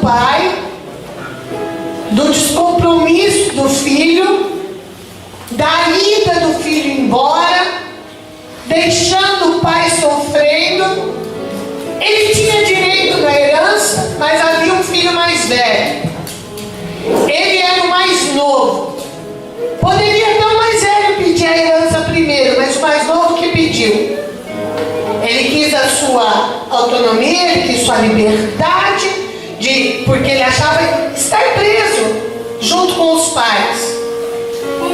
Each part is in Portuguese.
pai, do descompromisso do filho, da ida do filho embora, deixando o pai sofrendo. Ele tinha direito na herança, mas havia um filho mais velho. Ele era o mais novo. Poderia até o mais velho pedir a herança primeiro, mas o mais novo que pediu. Ele quis a sua autonomia, ele quis sua liberdade, porque ele achava estar preso junto com os pais.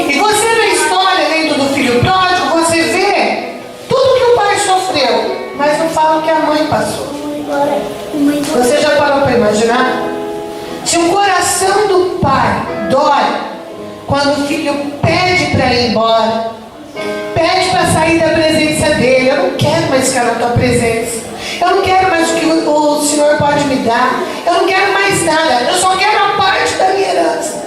E você na história, lendo do filho pródigo, você vê tudo que o pai sofreu, mas não fala o que a mãe passou. Você já parou para imaginar? Se o coração do pai dói quando o filho pede para ir embora, pede para sair da presença dele, eu não quero mais ficar na tua presença, eu não quero mais o que o Senhor pode me dar, eu não quero mais nada, eu só quero a parte da minha herança,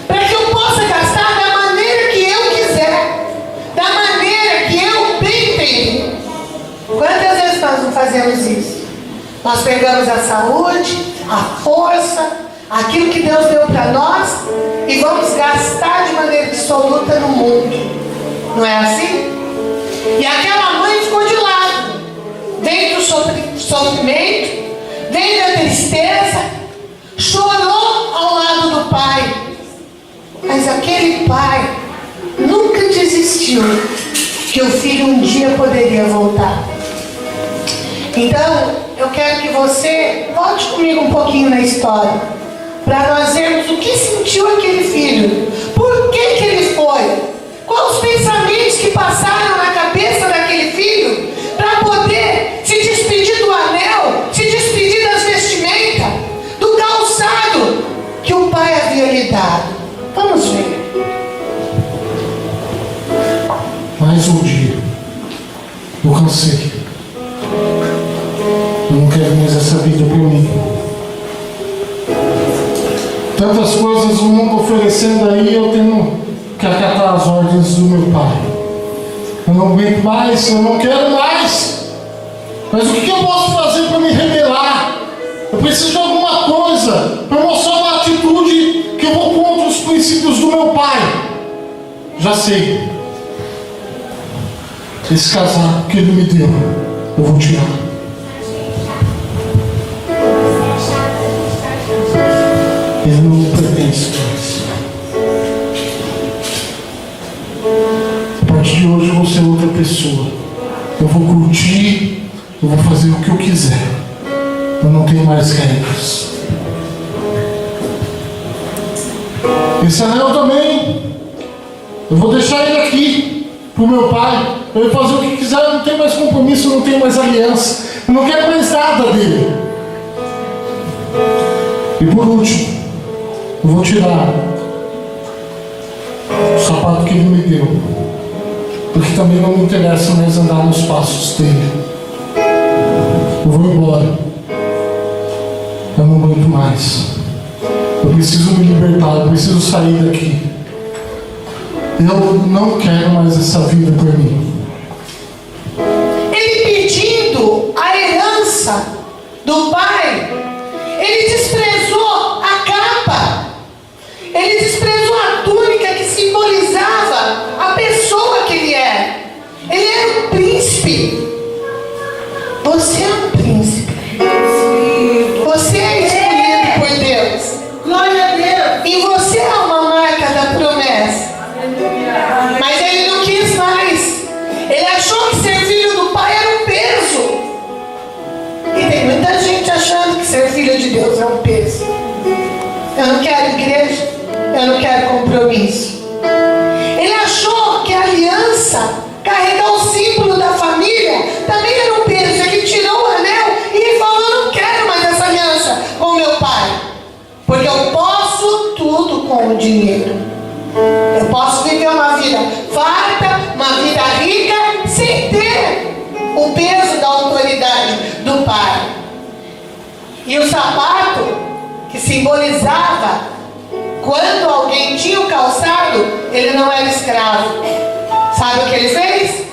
para que eu possa gastar da maneira que eu quiser, da maneira que eu bem entendo. Quantas vezes nós não fazemos isso? Nós pegamos a saúde, a força, aquilo que Deus deu para nós e vamos gastar de maneira absoluta no mundo. Não é assim? E aquela mãe ficou de lado. Vem do sofrimento, vem da tristeza, chorou ao lado do pai. Mas aquele pai nunca desistiu que o filho um dia poderia voltar. Então, eu quero que você volte comigo um pouquinho na história, para nós vermos o que sentiu aquele filho, por que ele foi. Quais os pensamentos que passaram na cabeça daquele filho para poder se despedir do anel, se despedir das vestimentas, do calçado que o pai havia lhe dado? Vamos ver. Mais um dia. Eu cansei. Eu não quero mais essa vida para mim. Tantas coisas o mundo oferecendo aí, eu tenho que acatar as ordens do meu pai. Eu não aguento mais, eu não quero mais. Mas o que eu posso fazer para me rebelar? Eu preciso de alguma coisa para mostrar uma atitude que eu vou contra os princípios do meu pai. Já sei. Esse casaco que ele me deu, eu vou tirar. Ele não me pertence mais. A partir de hoje eu vou ser outra pessoa. Eu vou curtir, eu vou fazer o que eu quiser. Eu não tenho mais regras. Esse anel também, eu vou deixar ele aqui pro meu pai. Eu vou fazer o que quiser, eu não tenho mais compromisso, eu não tenho mais aliança. Eu não quero mais nada dele. E por último, eu vou tirar o sapato que ele me deu, porque também não me interessa mais andar nos passos dele. Eu vou embora. Eu não aguento mais. Eu preciso me libertar, eu preciso sair daqui. Eu não quero mais essa vida para mim. Ele pedindo a herança do pai, ele desprezou a capa, ele desprezou a túnica que simbolizava a pessoa que ele era. Ele era um príncipe. Você é um príncipe. Você é escolhido por Deus. Glória a Deus. E você é uma marca da promessa. Mas ele não quis mais. Ele achou que ser filho do pai era um peso. E tem muita gente achando que ser filho de Deus é um peso. Eu não quero igreja, eu não quero compromisso. Ele achou que a aliança, carregar o símbolo da família, também era um peso. Ele tirou o anel e ele falou: eu não quero mais essa aliança com meu pai, porque eu posso tudo com o dinheiro. Eu posso viver uma vida farta, uma vida rica, sem ter o peso da autoridade do pai. E o sapato, que simbolizava quando alguém tinha o calçado, ele não era escravo. Sabe o que ele fez?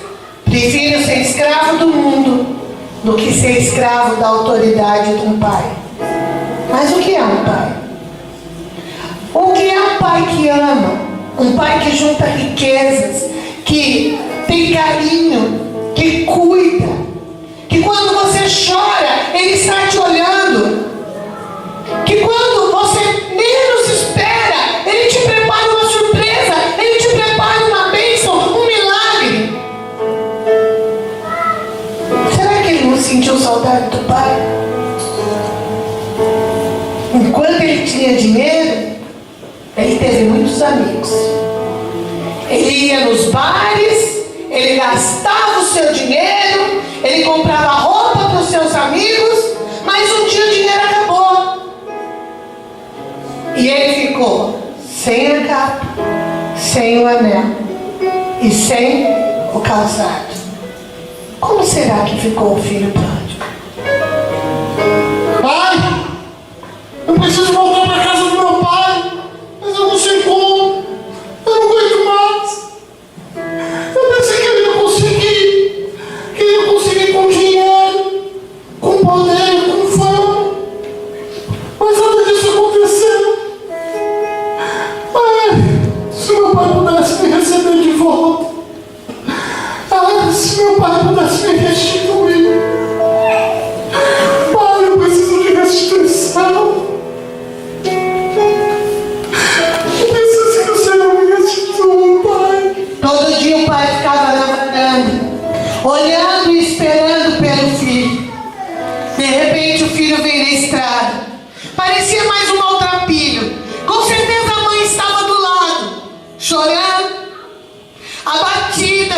Prefiro ser escravo do mundo do que ser escravo da autoridade de um pai. Mas o que é um pai? O que é um pai que ama? Um pai que junta riquezas, que tem carinho, que cuida, que quando você chora, ele está te olhando, que quando você menos espera, ele te prepara uma surpresa, ele te prepara uma bênção, um milagre. Será que ele não sentiu saudade do pai? Enquanto ele tinha dinheiro, ele teve muitos amigos. Ele ia nos bares, ele gastava o seu dinheiro, ele comprava roupa para os seus amigos, mas um dia o dinheiro acabou. E ele ficou sem a capa, sem o anel e sem o calçado. Como será que ficou o filho pródigo? Pai, eu preciso voltar para casa do meu pai, mas eu não sei como. Eu não aguento mais. Eu pensei que eu ia conseguir com dinheiro, com poder, com fama, mas nada disso aconteceu. Ai, se meu pai pudesse me receber de volta. Ai, se meu pai pudesse me restituir. Pai, eu preciso de restituição. Eu preciso que o Senhor me restitua, Pai. Todo dia o pai ficava namorando, olhando e esperando pelo filho. De repente o filho veio na estrada. Parecia mais um maltrapilho. Com certeza a mãe estava do lado, chorando, abatida,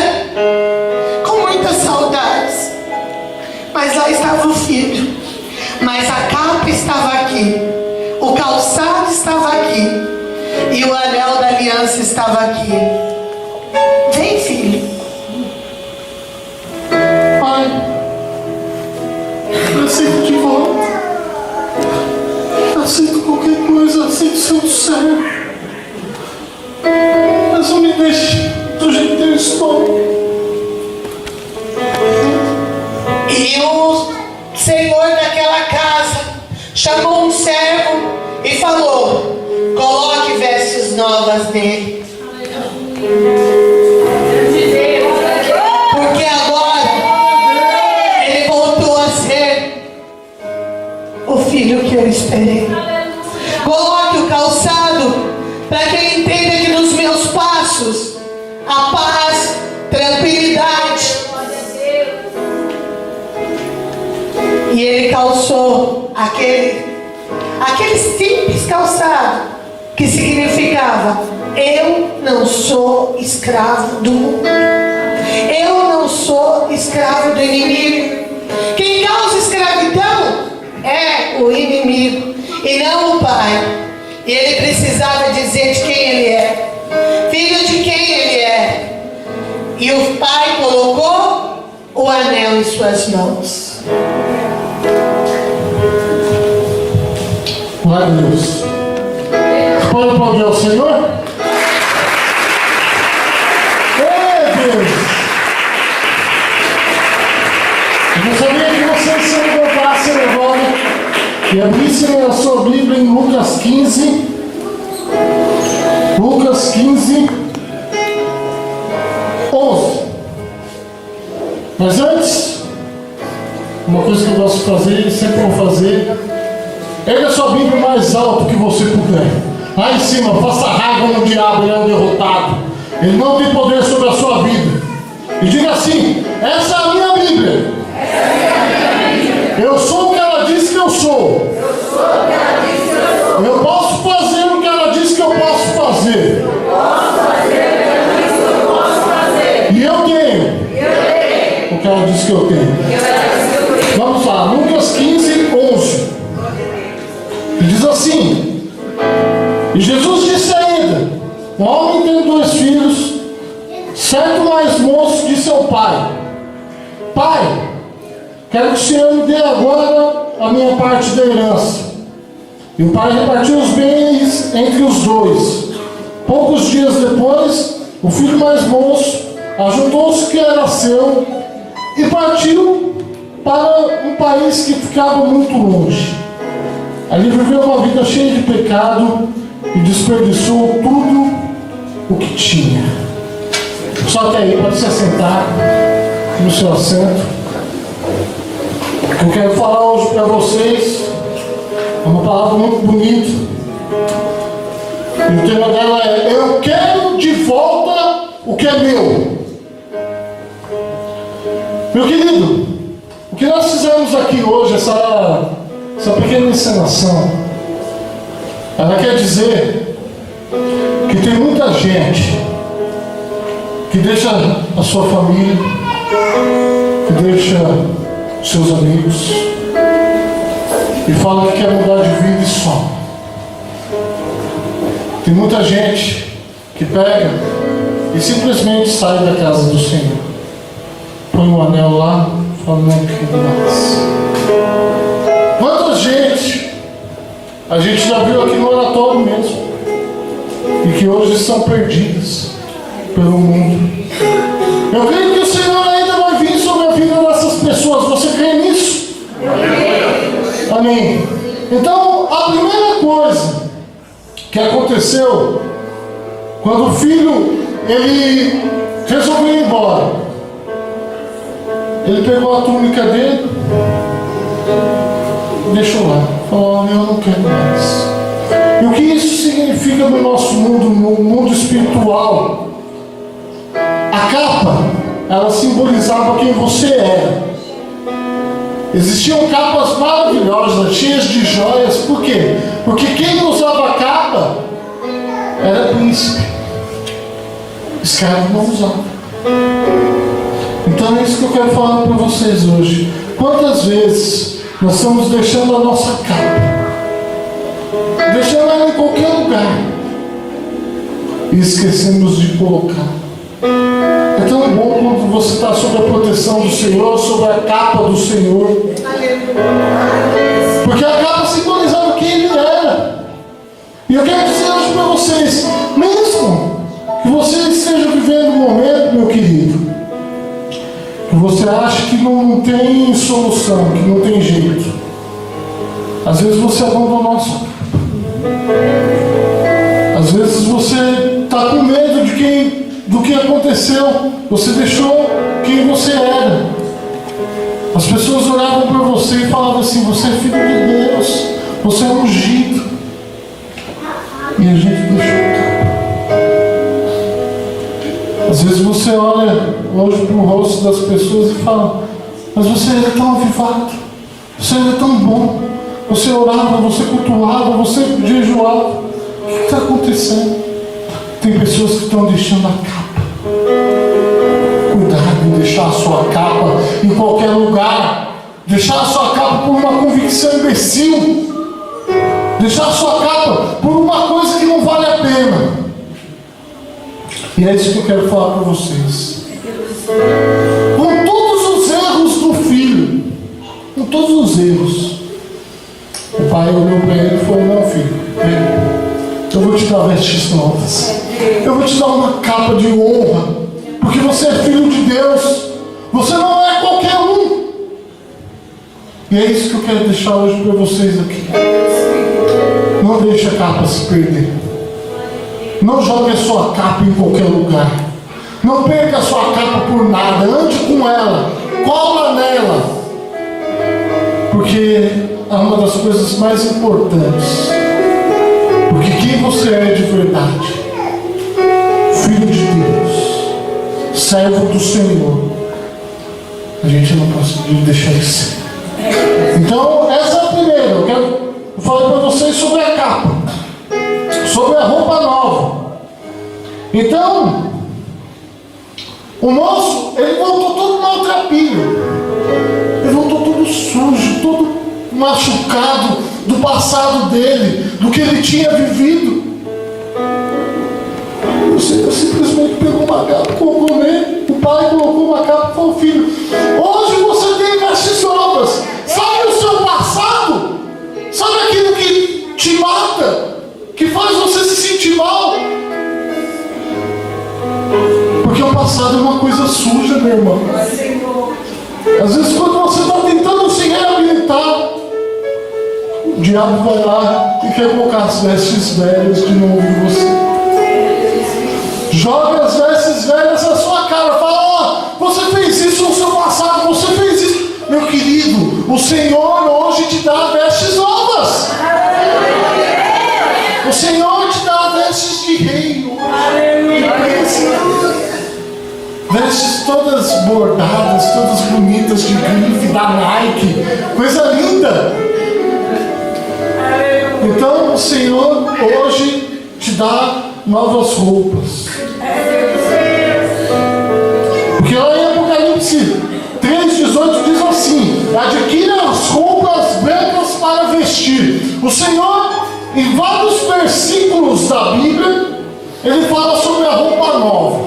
com muitas saudades. Mas lá estava o filho. Mas a capa estava aqui, o calçado estava aqui, e o anel da aliança estava aqui. Vem, filho. Pai, eu aceito de volta. Eu aceito qualquer coisa, eu aceito ser do céu. Mas não me deixe do jeito que eu estou. E o senhor daquela casa chamou um servo e falou: coloque vestes novas nele, porque agora ele voltou a ser o filho que eu esperei. Coloque o calçado para que ele entenda que nos meus passos há paz, tranquilidade. E ele calçou aquele simples calçado que significava: eu não sou escravo do mundo, eu não sou escravo do inimigo. Quem causa escravidão é o inimigo e não o pai. E ele precisava dizer de quem ele é, filho de quem ele é. E o pai colocou o anel em suas mãos. Glória a Deus. Você pode aplaudir ao Senhor? Ei, Deus! Eu gostaria que vocês se levantassem agora e abrissem a sua Bíblia em Lucas 15. Lucas 15, 11. Mas antes, uma coisa que eu gosto de fazer e sempre vou fazer: erga a sua Bíblia mais alto que você puder. Lá em cima, faça raiva no diabo, ele é um derrotado. Ele não tem poder sobre a sua vida. E diga assim: essa é a minha Bíblia. Eu sou o que ela diz que eu sou. Eu posso fazer o que ela diz que eu posso fazer. E eu tenho o que ela diz que eu tenho. Vamos lá, Lucas 15, 11. E diz assim: e Jesus disse ainda: um homem tem 2 filhos. Certo mais moço disse ao pai: pai, quero que o Senhor me dê agora a minha parte da herança. E o pai repartiu os bens entre os 2. Poucos dias depois, o filho mais moço ajuntou-se o que era seu e partiu para um país que ficava muito longe. Ali viveu uma vida cheia de pecado e desperdiçou tudo o que tinha. Só que aí, pode se assentar no seu assento. Eu quero falar hoje para vocês uma palavra muito bonita. E o tema dela é: eu quero de volta o que é meu. Meu querido, o que nós fizemos aqui hoje, essa pequena encenação, ela quer dizer que tem muita gente que deixa a sua família, que deixa seus amigos e fala que quer mudar de vida e só. Tem muita gente que pega e simplesmente sai da casa do Senhor, põe um anel lá, fala: não quero mais. Quanta gente a gente já viu aqui no oratório mesmo, e que hoje estão perdidas pelo mundo. Eu creio que o Senhor ainda vai vir sobre a vida dessas pessoas. Você crê nisso? Amém. Então, a primeira coisa que aconteceu quando o filho ele resolveu ir embora, ele pegou a túnica dele, deixou lá, falou: eu não quero mais. E o que isso significa no nosso mundo, no mundo espiritual? A capa, ela simbolizava quem você era. Existiam capas maravilhosas, cheias de joias. Por quê? Porque quem usava a capa era príncipe. Escravo não usava. Então é isso que eu quero falar para vocês hoje. Quantas vezes nós estamos deixando a nossa capa, deixando ela em qualquer lugar, e esquecemos de colocar? É tão bom quando você está sob a proteção do Senhor, sob a capa do Senhor. Porque a capa simbolizava quem Ele era. E eu quero dizer hoje para vocês, mesmo que você esteja vivendo um momento, meu querido, que você acha que não tem solução, que não tem jeito, às vezes você abandonou a sua capa. Às vezes você está com medo do que aconteceu. Você deixou quem você era. As pessoas olhavam para você e falavam assim: você é filho de Deus, você é ungido. E a gente deixou a capa. Às vezes você olha hoje para o rosto das pessoas e fala: mas você era tão avivado, você era tão bom, você orava, você cultuava, você jejuava. O que está acontecendo? Tem pessoas que estão deixando a capa. Cuidado em deixar a sua capa em qualquer lugar. Deixar a sua capa por uma convicção imbecil. Deixar a sua capa por uma coisa que não vale a pena. E é isso que eu quero falar para vocês. Com todos os erros do filho, com todos os erros, o pai olhou para ele e falou: não, filho, eu vou te dar vestes novas. Eu vou te dar uma capa de honra, porque você é filho de Deus. Você não é qualquer um. E é isso que eu quero deixar hoje para vocês aqui. Não deixe a capa se perder. Não jogue a sua capa em qualquer lugar. Não perca a sua capa por nada. Ande com ela, cola nela, porque é uma das coisas mais importantes. Porque quem você é de verdade, filho de Deus, servo do Senhor, a gente não pode deixar de ser. Então, essa é a primeira. Eu falei para vocês sobre a capa, sobre a roupa nova. Então, o moço, ele voltou todo maltrapilho, ele voltou todo sujo, todo machucado do passado dele, do que ele tinha vivido. O Senhor simplesmente pegou uma capa, colocou nele. O pai colocou uma capa e falou: filho, hoje você tem vestes novas. Sabe o seu passado? Sabe aquilo que te mata? Que faz você se sentir mal? Porque o passado é uma coisa suja, meu irmão. Às vezes quando você está tentando se reabilitar diabo vai lá e quer colocar as vestes velhas de novo em você. Joga as vestes velhas na sua cara. Fala, ó, você fez isso no seu passado, você fez isso. Meu querido, o Senhor hoje te dá vestes novas. O Senhor te dá vestes de rei. Vestes todas bordadas, todas bonitas, de grife, da Nike. Coisa linda. Então o Senhor hoje te dá novas roupas. Porque lá em Apocalipse 3,18 diz assim: adquira as roupas brancas para vestir. O Senhor, em vários versículos da Bíblia, ele fala sobre a roupa nova,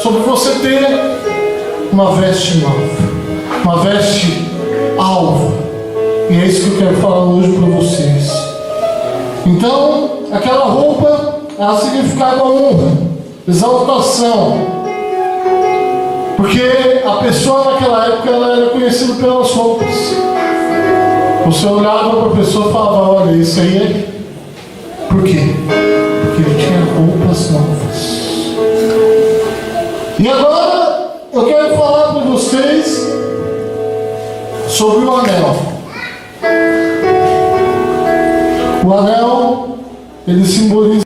sobre você ter uma veste nova, uma veste alva. E é isso que eu quero falar hoje para vocês. Então, aquela roupa, ela significava honra, exaltação. Porque a pessoa naquela época, ela era conhecida pelas roupas. Você olhava para a pessoa e falava, olha, isso aí é... Por quê? Porque ele tinha roupas novas. E agora, eu quero falar para vocês sobre o anel. O anel, ele simboliza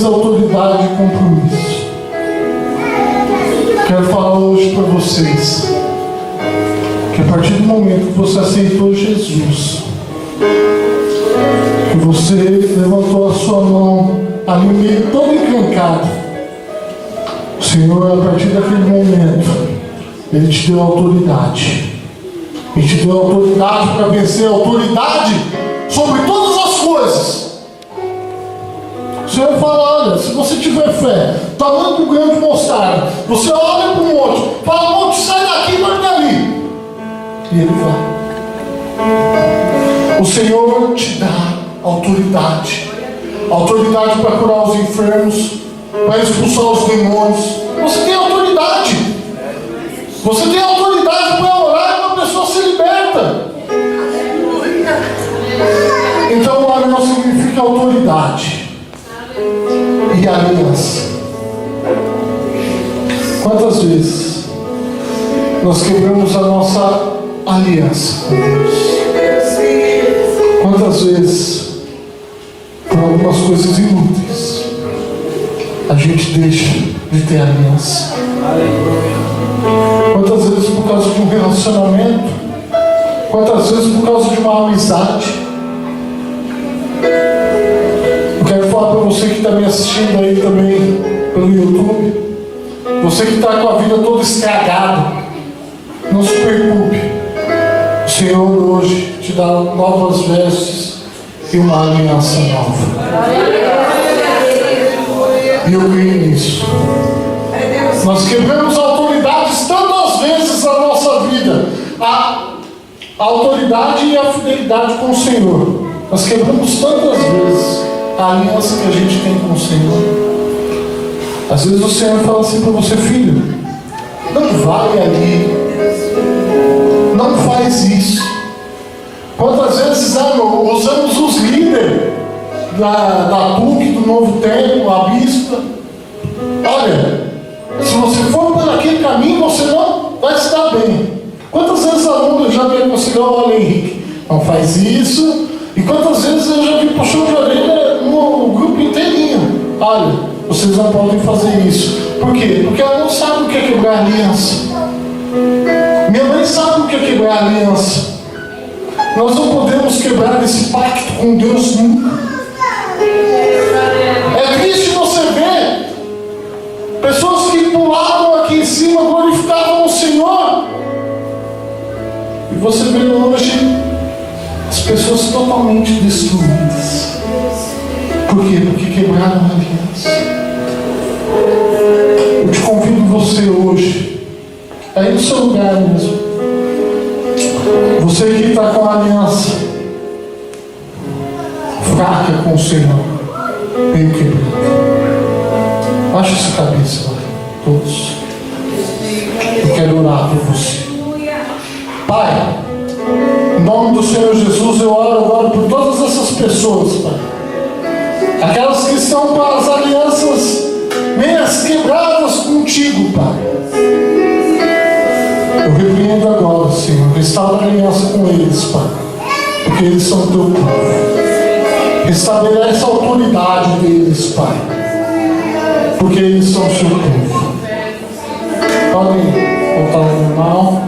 autoridade e compromisso. Quero falar hoje para vocês que a partir do momento que você aceitou Jesus, que você levantou a sua mão ali meio todo encrencado, o Senhor, a partir daquele momento, Ele te deu autoridade. Ele te deu autoridade para vencer, autoridade sobre todas as coisas. O Senhor fala, olha, se você tiver fé, tamanho do grão de mostarda, você olha para o monte, fala, monte, sai daqui e vai dali. E ele vai. O Senhor te dá autoridade. Autoridade para curar os enfermos, para expulsar os demônios. Você tem autoridade. Você tem autoridade para orar e uma pessoa se liberta. Então o anel significa autoridade e aliança. Quantas vezes nós quebramos a nossa aliança com Deus? Quantas vezes, por algumas coisas inúteis, a gente deixa de ter aliança? Quantas vezes por causa de um relacionamento? Quantas vezes por causa de uma amizade? Eu quero falar para você que está me assistindo aí também pelo YouTube, você que está com a vida toda estragada, não se preocupe. O Senhor hoje te dá novas vestes e uma aliança nova. E eu creio nisso. Nós quebramos autoridades tantas vezes na nossa vida. A autoridade e a fidelidade com o Senhor. Nós quebramos tantas vezes a aliança que a gente tem com o Senhor. Às vezes o Senhor fala assim para você, filho, não vai ali, não faz isso. Quantas vezes usamos os líderes da PUC, do Novo Tempo, a bispa, olha, se você for por aquele caminho, você não vai se dar bem. Quantas vezes alunos já veio conseguir, olha Henrique, não faz isso. E quantas vezes eu já vi puxão de orelha no grupo inteirinho. Olha, vocês não podem fazer isso. Por quê? Porque ela não sabe o que é quebrar aliança. Minha mãe sabe o que é quebrar aliança. Nós não podemos quebrar esse pacto com Deus nunca. É triste você ver pessoas que pulavam aqui em cima, glorificavam o Senhor. E você vê hoje as pessoas totalmente destruídas. Por quê? Porque quebraram a aliança. Eu te convido você hoje, aí no seu lugar mesmo, você que está com a aliança fraca com o Senhor, meio quebrado, baixa essa cabeça, todos. Eu quero orar por você. Pai, em nome nome do Senhor Jesus, eu oro agora por todas essas pessoas, Pai. Aquelas que estão com as alianças meias quebradas contigo, Pai. Eu repreendo agora, Senhor. Restaura a aliança com eles, Pai. Porque eles são teu povo. Restabelece a autoridade deles, Pai. Porque eles são seu povo. Podem voltar ao normal.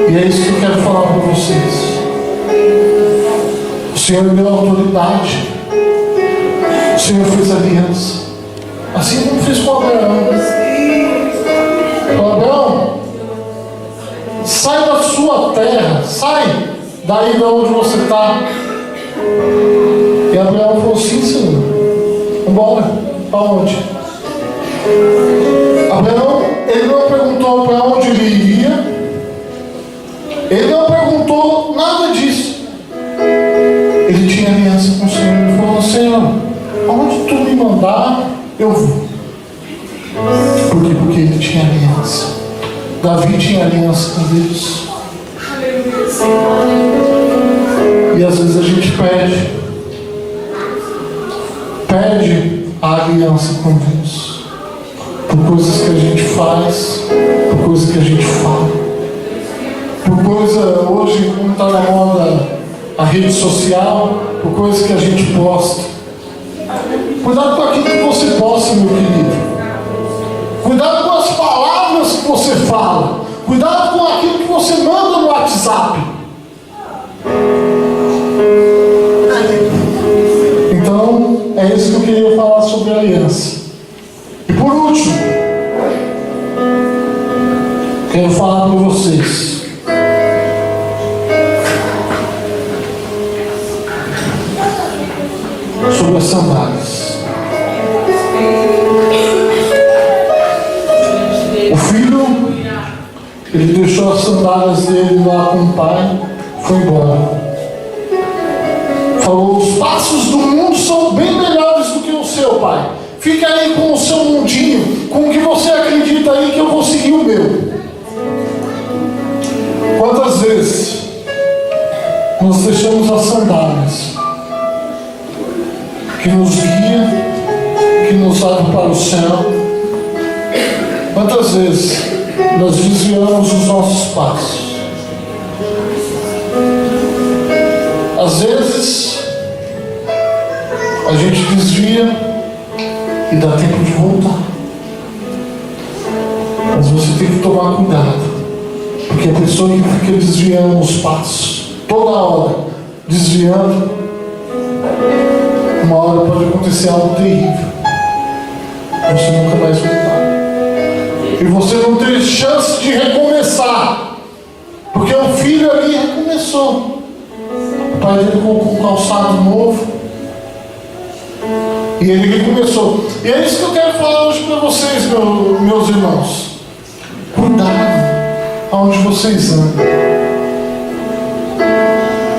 E é isso que eu quero falar para vocês. O Senhor deu autoridade. O Senhor fez aliança. Assim como fez com Abraão. Abraão, sai da sua terra. Sai daí de onde você está. E Abraão falou: sim, Senhor. Vamos embora. Para onde? Abraão, ele não perguntou para onde ele iria. Ele não perguntou nada disso. Ele tinha aliança com o Senhor. Ele falou: Senhor, aonde tu me mandar, eu vou. Por quê? Porque ele tinha aliança. Davi tinha aliança com Deus. E às vezes a gente perde a aliança com Deus. Por coisas que a gente faz, por coisas que a gente fala. Por coisa, hoje, como está na moda a rede social, por coisas que a gente posta. Cuidado com aquilo que você posta, meu querido. Cuidado com as palavras que você fala. Cuidado com aquilo que você manda no WhatsApp. Então, é isso que eu queria falar sobre a aliança. E por último, quero falar para vocês sobre as sandálias. O filho, ele deixou as sandálias dele lá com o pai, foi embora. Falou: os passos do mundo são bem melhores do que o seu, pai. Fica aí com o seu mundinho, com o que você acredita aí, que eu vou seguir o meu. Quantas vezes nós deixamos as sandálias que nos guia, que nos leva para o céu? Quantas vezes nós desviamos os nossos passos? Às vezes a gente desvia e dá tempo de voltar. Mas você tem que tomar cuidado, porque a pessoa que fica desviando os passos, toda hora desviando, uma hora pode acontecer algo terrível. Você nunca mais voltar. E você não tem chance de recomeçar, porque o filho ali recomeçou. O pai dele colocou um calçado novo e ele recomeçou. E é isso que eu quero falar hoje para vocês, meus irmãos. Cuidado aonde vocês andam.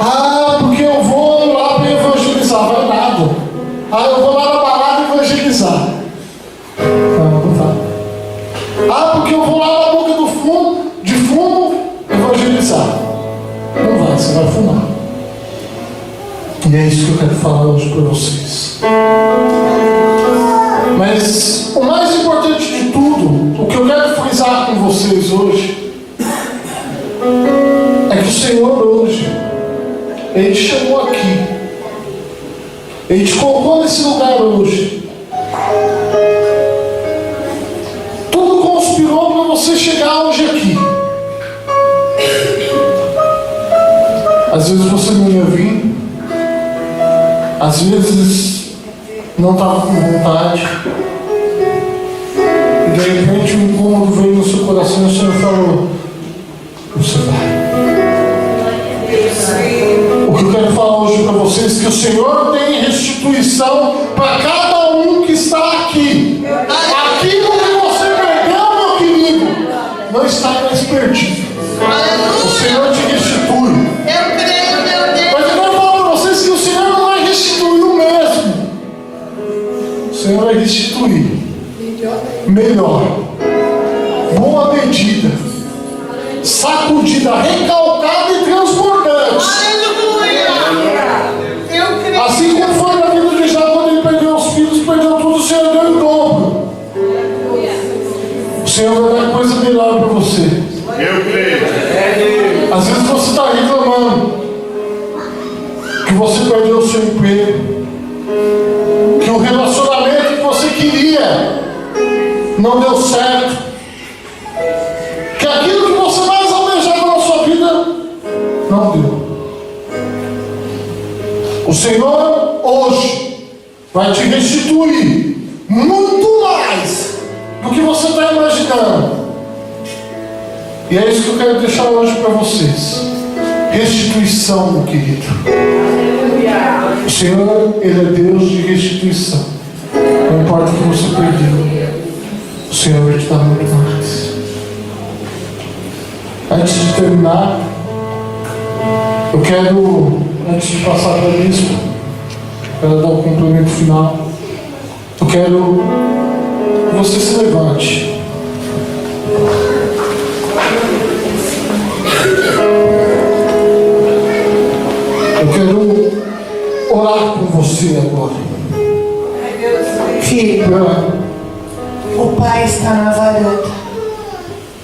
Ah, porque eu vou lá para evangelizar. Vai nada. Ah, eu vou lá na balada evangelizar. Não vai. Ah, porque eu vou lá na boca de fumo evangelizar. Não vai, você vai fumar. E é isso que eu quero falar hoje para vocês. Mas o mais importante de tudo, o que eu quero frisar com vocês hoje, é que o Senhor hoje, Ele te chamou aqui. Ele te colocou nesse lugar hoje. Tudo conspirou para você chegar hoje aqui. Às vezes você não ia vir. Às vezes não estava com vontade. E de repente um incômodo veio no seu coração e o Senhor falou: você vai. O que eu quero falar hoje para vocês é que o Senhor tem restituição para cada um que está aqui. Aquilo que você perdeu, meu querido, não está mais perdido. O Senhor te restitui. Eu creio, meu Deus. Mas eu quero falar para vocês que o Senhor não vai restituir o mesmo. O Senhor vai restituir melhor, boa medida, sacudida, recalcada e transbordante. você perdeu o seu emprego, que o relacionamento que você queria não deu certo, que aquilo que você mais almejava na sua vida não deu. O Senhor hoje vai te restituir muito mais do que você está imaginando. E é isso que eu quero deixar hoje para vocês. Restituição, meu querido. O Senhor, Ele é Deus de restituição. Não importa o que você perdeu, o Senhor vai te dar muito mais. Antes de terminar, eu quero, antes de passar para a Bispo, para dar o complemento final, eu quero que você se levante. Eu quero orar por você agora. Filho, o Pai está na varanda.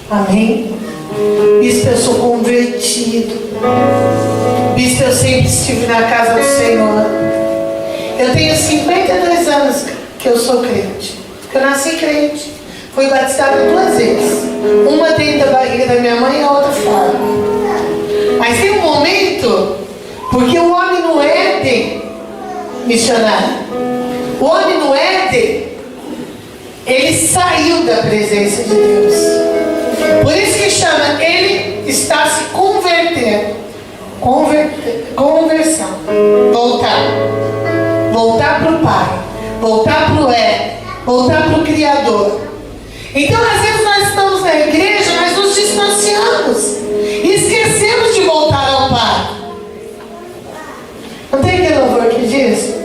Amém? Bispo, eu sou convertido. Bispo, eu sempre estive na casa do Senhor. Eu tenho 52 anos que eu sou crente. Eu nasci crente. Fui batizada 2 vezes. Uma dentro da barriga da minha mãe e a outra fora. Mas tem um momento, porque o homem no Éden, missionário, o homem no Éden, ele saiu da presença de Deus. Por isso que chama, ele está se convertendo. Conversão. Voltar para o Pai. Voltar para o Éden. Voltar para o Criador. Então, às vezes nós estamos na igreja, mas nos distanciamos. E esquecemos de voltar ao Pai. Não tem aquele louvor que diz?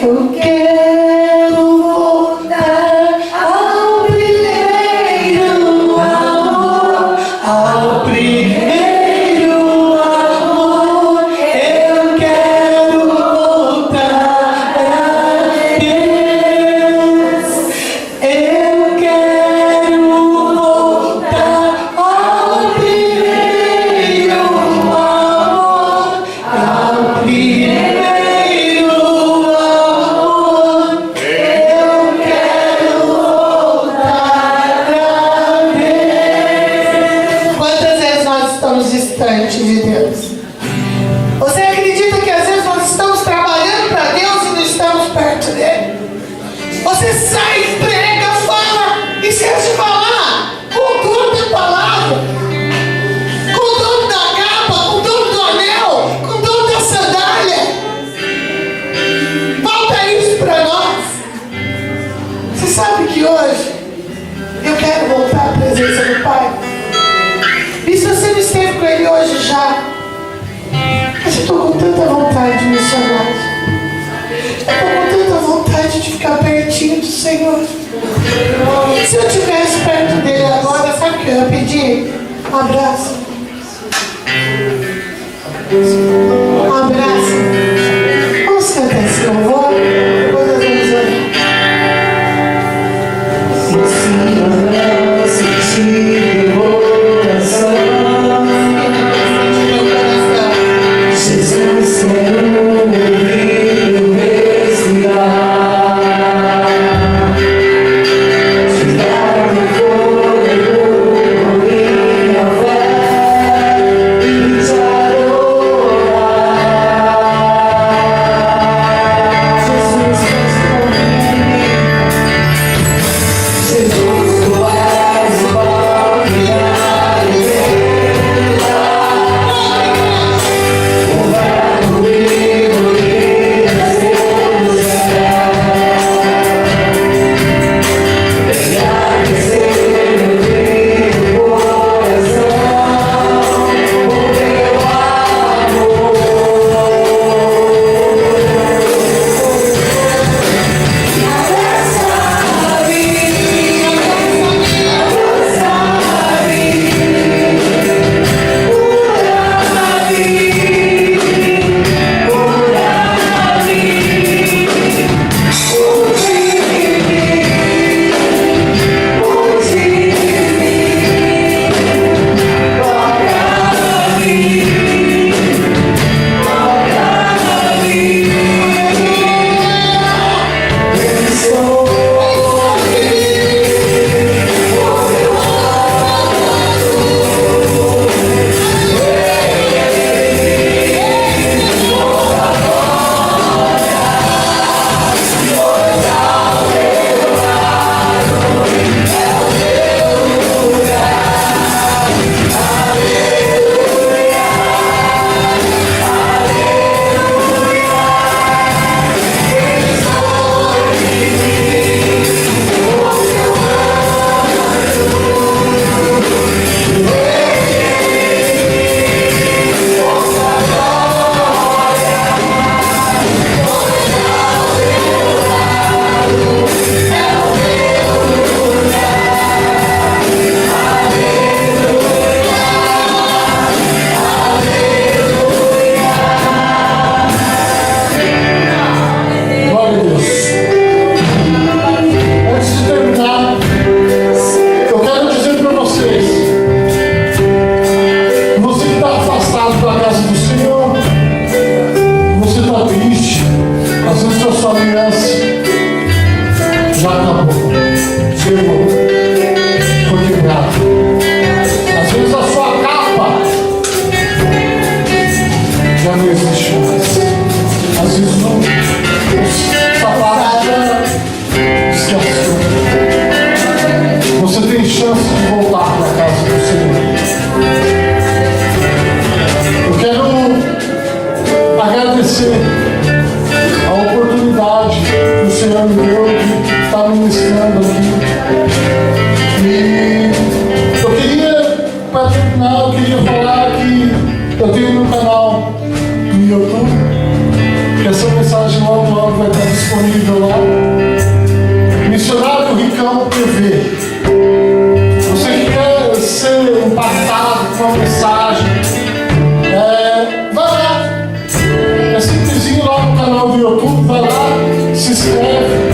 Eu quero voltar ao primeiro amor, ao primeiro amor. Eu quero voltar a Deus. Eu quero voltar ao primeiro amor, ao primeiro distante de Deus. Você acredita que às vezes nós estamos trabalhando para Deus e não estamos perto dele? Você sai, prega, fala, esquece de falar com o dono da palavra, com o dono da capa, com o dono do anel, com o dono da sandália. Falta isso para nós. Você sabe que hoje eu quero voltar à presença do Pai. E se você não esteve com Ele hoje já? Mas eu estou com tanta vontade de missionar. Eu estou com tanta vontade de ficar pertinho do Senhor. Se eu estivesse perto dele agora, sabe o que eu ia pedir? Um abraço. Um abraço. Vamos cantar esse louvor? Depois nós vamos orar. Oh já acabou. Chegou. Foi quebrado. Às vezes a sua capa já não existe mais. Às vezes não. Os sapatos já desgastou. Você tem chance de voltar para a casa do Senhor. Eu quero agradecer a oportunidade que o Senhor me deu de estar ministrando aqui. E eu queria, para terminar, eu queria falar que eu tenho um canal no YouTube, que essa mensagem logo vai estar disponível lá. Missionário Ricão TV. Você que quer ser impactado com uma mensagem, vai lá. É simplesinho lá no canal do YouTube, vai lá, se inscreve.